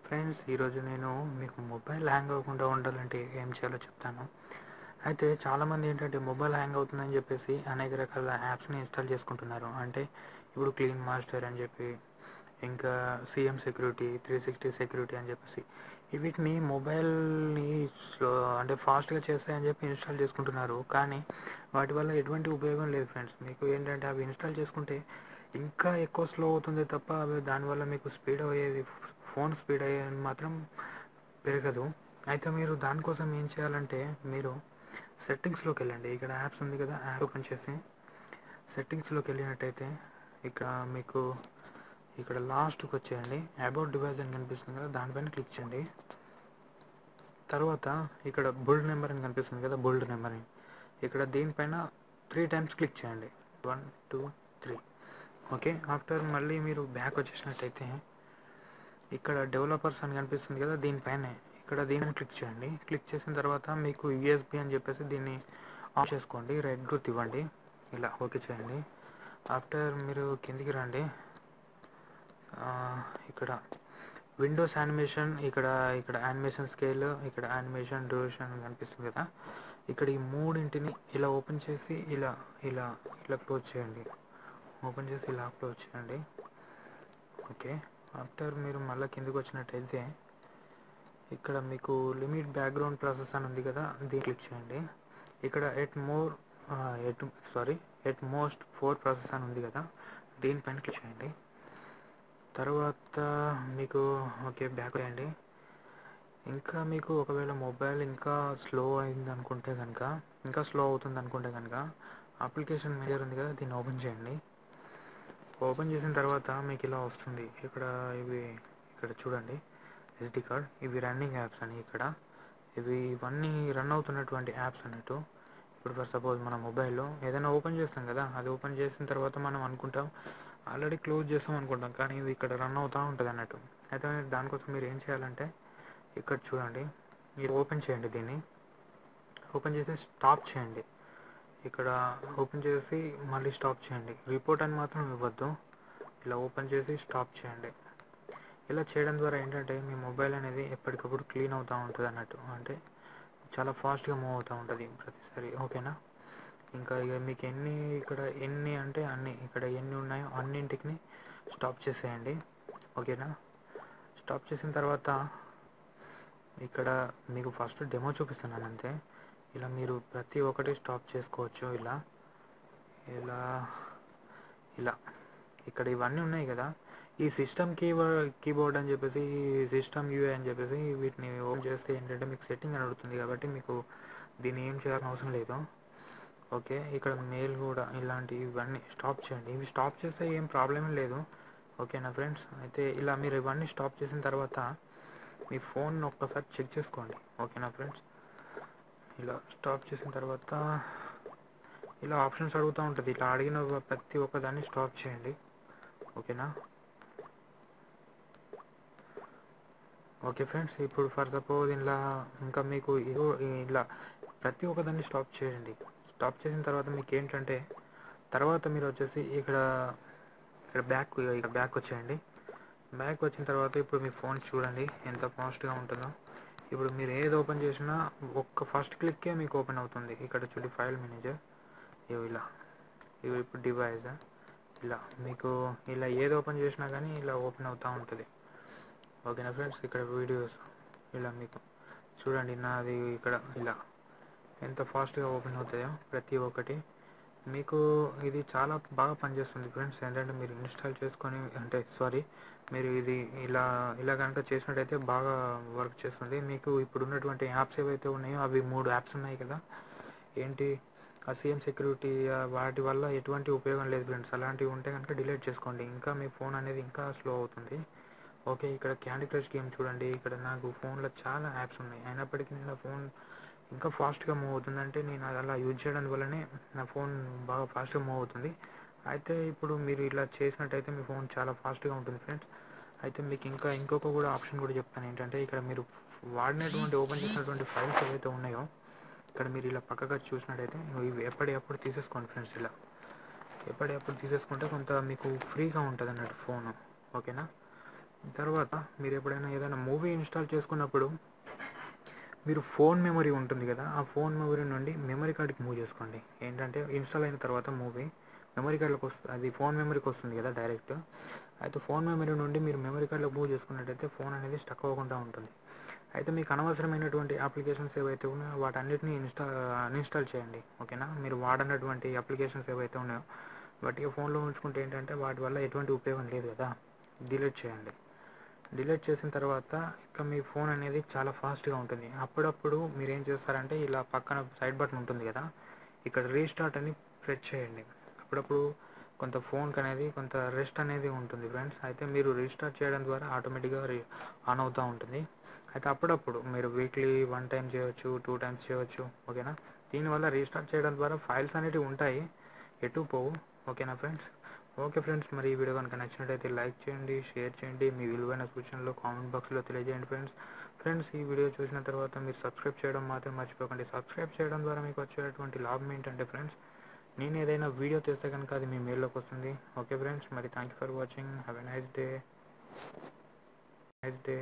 Friends, ఈరోజు నేను మీకు మొబైల్ హ్యాంగ్ అవ్వకుండా ఉండాలంటే ఏం చేయాలో చెప్తాను. అయితే చాలామంది ఏంటంటే మొబైల్ హ్యాంగ్ అవుతుందని చెప్పేసి అనేక రకాల యాప్స్ని ఇన్స్టాల్ చేసుకుంటున్నారు. అంటే ఇప్పుడు క్లీన్ మాస్టర్ అని చెప్పి, ఇంకా సీఎం సెక్యూరిటీ, 360 సెక్యూరిటీ అని చెప్పేసి వీటిని మొబైల్ని స్లో అంటే ఫాస్ట్గా చేస్తాయని చెప్పి ఇన్స్టాల్ చేసుకుంటున్నారు. కానీ వాటి వల్ల ఎటువంటి ఉపయోగం లేదు ఫ్రెండ్స్. మీకు ఏంటంటే అవి ఇన్స్టాల్ చేసుకుంటే ఇంకా ఎక్కువ స్లో అవుతుంది తప్ప అవి దానివల్ల మీకు స్పీడ్ అయ్యేది, ఫోన్ స్పీడ్ అయ్యేది మాత్రం పెరగదు. అయితే మీరు దానికోసం ఏం చేయాలంటే మీరు సెట్టింగ్స్లోకి వెళ్ళండి. ఇక్కడ యాప్స్ ఉంది కదా, యాప్ ఓపెన్ చేసి సెట్టింగ్స్లోకి వెళ్ళినట్టయితే ఇక్కడ మీకు ఇక్కడ లాస్ట్కి వచ్చేయండి. అబౌట్ డివైస్ అని కనిపిస్తుంది కదా, దానిపైన క్లిక్ చేయండి. తర్వాత ఇక్కడ బుల్డ్ నెంబర్ అని కనిపిస్తుంది కదా, బుల్డ్ నెంబర్ అని ఇక్కడ దీనిపైన 3 టైమ్స్ క్లిక్ చేయండి. 1 2 3. ఓకే, ఆఫ్టర్ మళ్ళీ మీరు బ్యాక్ వచ్చేసినట్టయితే ఇక్కడ డెవలపర్స్ అని కనిపిస్తుంది కదా, దీనిపైన దీనిని క్లిక్ చేయండి. క్లిక్ చేసిన తర్వాత మీకు యూఎస్బి అని చెప్పేసి దీన్ని ఆఫ్ చేసుకోండి, రెడ్ గుర్తు ఇవ్వండి, ఇలా ఓకే చేయండి. ఆఫ్టర్ మీరు కిందికి రండి. ఇక్కడ విండోస్ యానిమేషన్, ఇక్కడ యానిమేషన్ స్కేల్, ఇక్కడ యానిమేషన్ డ్యూరేషన్ అని కనిపిస్తుంది కదా, ఇక్కడ ఈ మూడింటిని ఇలా ఓపెన్ చేసి ఇలా ఇలా ఇలా క్లోజ్ చేయండి. ఓపెన్ చేసి ఇలా క్లోజ్ చేయండి. ఓకే, ఆఫ్టర్ మీరు మళ్ళీ కిందకి వచ్చినట్టయితే ఇక్కడ మీకు లిమిట్ బ్యాక్గ్రౌండ్ ప్రాసెస్ అని ఉంది కదా, దీన్ని క్లిక్ చేయండి. ఇక్కడ ఎట్ మోస్ట్ 4 ప్రాసెస్ అని ఉంది కదా, దీనిపైన క్లిక్ చేయండి. తర్వాత మీకు ఓకే బ్యాక్ చేయండి. ఇంకా మీకు ఒకవేళ మొబైల్ ఇంకా స్లో అయింది అనుకుంటే కనుక, ఇంకా స్లో అవుతుంది అనుకుంటే కనుక అప్లికేషన్ మేనేజర్ ఉంది కదా, దీన్ని ఓపెన్ చేయండి. ఓపెన్ చేసిన తర్వాత మీకు ఇలా వస్తుంది. ఇక్కడ చూడండి, ఎస్డి కార్డ్, ఇవి రన్నింగ్ యాప్స్ అని. ఇవన్నీ రన్ అవుతున్నటువంటి యాప్స్ అన్నట్టు. ఇప్పుడు ఫర్ సపోజ్ మన మొబైల్లో ఏదైనా ఓపెన్ చేస్తాం కదా, అది ఓపెన్ చేసిన తర్వాత మనం అనుకుంటాం ఆల్రెడీ క్లోజ్ చేస్తాం అనుకుంటాం, కానీ ఇది ఇక్కడ రన్ అవుతూ ఉంటుంది అన్నట్టు. అయితే దానికోసం మీరు ఏం చేయాలంటే ఇక్కడ చూడండి, మీరు ఓపెన్ చేయండి. దీన్ని ఓపెన్ చేసి స్టాప్ చేయండి. ఇక్కడ ఓపెన్ చేసి మళ్ళీ స్టాప్ చేయండి. రిపోర్ట్ అని మాత్రం ఇవ్వద్దు. ఇలా ఓపెన్ చేసి స్టాప్ చేయండి. ఇలా చేయడం ద్వారా ఏంటంటే మీ మొబైల్ అనేది ఎప్పటికప్పుడు క్లీన్ అవుతూ ఉంటుంది అన్నట్టు. అంటే చాలా ఫాస్ట్గా మూవ్ అవుతూ ఉంటుంది ప్రతిసారి. ఓకేనా? ఇంకా ఇక మీకు ఎన్ని ఉన్నాయో అన్నింటికి స్టాప్ చేసేయండి. ఓకేనా? స్టాప్ చేసిన తర్వాత ఇక్కడ మీకు ఫస్ట్ డెమో చూపిస్తున్నాను అంతే. ఇలా మీరు ప్రతి ఒక్కటి స్టాప్ చేసుకోవచ్చు. ఇలా ఇలా ఇలా ఇక్కడ ఇవన్నీ ఉన్నాయి కదా, ఈ సిస్టమ్ కీబోర్డ్ అని చెప్పేసి, సిస్టమ్ యూఐ అని చెప్పేసి వీటిని ఓపెన్ చేస్తే ఏంటంటే మీకు సెట్టింగ్ అని అడుగుతుంది, కాబట్టి మీకు దీన్ని ఏం చేయాల్సిన అవసరం లేదు. ఓకే, ఇక్కడ మెయిల్ కూడా ఇవన్నీ స్టాప్ చేయండి. ఇవి స్టాప్ చేస్తే ఏం ప్రాబ్లం లేదు. ఓకేనా ఫ్రెండ్స్? అయితే ఇలా మీరు ఇవన్నీ స్టాప్ చేసిన తర్వాత మీ ఫోన్ ఒక్కసారి చెక్ చేసుకోండి. ఓకేనా ఫ్రెండ్స్? ఇలా స్టాప్ చేసిన తర్వాత ఇలా ఆప్షన్స్ అడుగుతూ ఉంటుంది. ఇలా అడిగిన ప్రతి ఒక్కదాన్ని స్టాప్ చేయండి. ఓకేనా? ఓకే ఫ్రెండ్స్, ఇప్పుడు ఫర్ సపోజ్ ఇలా ఇంకా మీకు ఇలా ప్రతి ఒక్కదాన్ని స్టాప్ చేయండి. స్టాప్ చేసిన తర్వాత మీకు ఏంటంటే తర్వాత మీరు వచ్చేసి ఇక్కడ బ్యాక్ వచ్చేయండి. బ్యాక్ వచ్చిన తర్వాత ఇప్పుడు మీ ఫోన్ చూడండి ఎంత ఫాస్ట్గా ఉంటుందో. ఇప్పుడు మీరు ఏది ఓపెన్ చేసినా ఒక్క ఫస్ట్ క్లిక్కే మీకు ఓపెన్ అవుతుంది. ఇక్కడ చూడండి, ఫైల్ మేనేజర్, ఇలా ఇప్పుడు డివైస్, ఇలా మీకు ఇలా ఏది ఓపెన్ చేసినా కానీ ఇలా ఓపెన్ అవుతూ ఉంటుంది. ఓకేనా ఫ్రెండ్స్? ఇక్కడ వీడియోస్ ఇలా మీకు చూడండి, నాది ఇక్కడ ఇలా ఎంత ఫాస్ట్గా ఓపెన్ అవుతాయో ప్రతి ఒక్కటి. మీకు ఇది చాలా బాగా పనిచేస్తుంది ఫ్రెండ్స్. ఏంటంటే మీరు ఇన్స్టాల్ చేసుకొని మీరు ఇది ఇలా కనుక చేసినట్టయితే బాగా వర్క్ చేస్తుంది. మీకు ఇప్పుడు ఉన్నటువంటి యాప్స్ ఏవైతే ఉన్నాయో అవి 3 యాప్స్ ఉన్నాయి కదా, ఏంటి ఆ సీఎం సెక్యూరిటీ, వాటి వల్ల ఎటువంటి ఉపయోగం లేదు ఫ్రెండ్స్. అలాంటివి ఉంటే కనుక డిలీట్ చేసుకోండి, ఇంకా మీ ఫోన్ అనేది ఇంకా స్లో అవుతుంది. ఓకే, ఇక్కడ క్యాండీ క్రష్ గేమ్ చూడండి. ఇక్కడ నాకు ఫోన్లో చాలా యాప్స్ ఉన్నాయి, అయినప్పటికీ నా ఫోన్ ఇంకా ఫాస్ట్గా మూవ్ అవుతుంది. అంటే నేను అలా యూజ్ చేయడం వల్లనే నా ఫోన్ బాగా ఫాస్ట్గా మూవ్ అవుతుంది. అయితే ఇప్పుడు మీరు ఇలా చేసినట్టయితే మీ ఫోన్ చాలా ఫాస్ట్గా ఉంటుంది ఫ్రెండ్స్. అయితే మీకు ఇంకొక కూడా ఆప్షన్ కూడా చెప్తాను. ఏంటంటే ఇక్కడ మీరు ఓపెన్ చేసినటువంటి ఫైల్స్ ఏవైతే ఉన్నాయో ఇక్కడ మీరు ఇలా పక్కగా చూసినట్టయితే ఇవి ఎప్పటికప్పుడు తీసేసుకోండి ఫ్రెండ్స్. ఇలా ఎప్పటికప్పుడు తీసేసుకుంటే కొంత మీకు ఫ్రీగా ఉంటుంది అన్నట్టు ఫోను. ఓకేనా? తర్వాత మీరు ఎప్పుడైనా ఏదైనా మూవీ ఇన్స్టాల్ చేసుకున్నప్పుడు మీరు ఫోన్ మెమరీ ఉంటుంది కదా, ఆ ఫోన్ మెమరీ నుండి మెమరీ కార్డ్కి మూవ్ చేసుకోండి. ఏంటంటే ఇన్స్టాల్ అయిన తర్వాత మూవీ మెమరీ కార్డులోకి వస్తుంది, అది ఫోన్ మెమరీకి వస్తుంది కదా డైరెక్ట్. అయితే ఫోన్ మెమరీ నుండి మీరు మెమరీ కార్డులో మూవ్ చేసుకున్నట్టయితే ఫోన్ అనేది స్టక్ అవ్వకుండా ఉంటుంది. అయితే మీకు అనవసరమైనటువంటి అప్లికేషన్స్ ఏవైతే ఉన్నాయో వాటన్నిటిని అన్ఇన్స్టాల్ చేయండి. ఓకేనా, మీరు వాడనటువంటి అప్లికేషన్స్ ఏవైతే ఉన్నాయో వాటికి ఫోన్లో ఉంచుకుంటే ఏంటంటే వాటి వల్ల ఎటువంటి ఉపయోగం లేదు కదా, డిలీట్ చేయండి. డిలీట్ చేసిన తర్వాత ఇక మీ ఫోన్ అనేది చాలా ఫాస్ట్గా ఉంటుంది. అప్పుడప్పుడు మీరు ఏం చేస్తారంటే ఇలా పక్కన సైడ్ బటన్ ఉంటుంది కదా, ఇక్కడ రీస్టార్ట్ అని ప్రెస్ చేయండి. అప్పుడప్పుడు కొంత ఫోన్కి అనేది కొంత రెస్ట్ అనేది ఉంటుంది ఫ్రెండ్స్. అయితే మీరు రీస్టార్ట్ చేయడం ద్వారా ఆటోమేటిక్గా ఆన్ అవుతూ ఉంటుంది. అయితే అప్పుడప్పుడు మీరు వీక్లీ 1 టైం చేయవచ్చు, 2 టైమ్స్ చేయవచ్చు. ఓకేనా, దీనివల్ల రీస్టార్ట్ చేయడం ద్వారా ఫైల్స్ అనేవి ఉంటాయి, ఎటు పోవు. ఓకేనా ఫ్రెండ్స్. ఓకే ఫ్రెండ్స్, మరి ఈ వీడియో కనుక నచ్చినట్టయితే లైక్ చేయండి, షేర్ చేయండి, మీ విలువైన సూచనలు కామెంట్ బాక్స్లో తెలియజేయండి ఫ్రెండ్స్. ఈ వీడియో చూసిన తర్వాత మీరు సబ్స్క్రైబ్ చేయడం మాత్రం మర్చిపోకండి. సబ్స్క్రైబ్ చేయడం ద్వారా మీకు వచ్చేటువంటి లాభం ఏంటంటే ఫ్రెండ్స్, నేను ఏదైనా వీడియో చేస్తే కనుక అది మీ మెయిల్లోకి వస్తుంది. ఓకే ఫ్రెండ్స్, మరి thank you for watching. Have a nice day.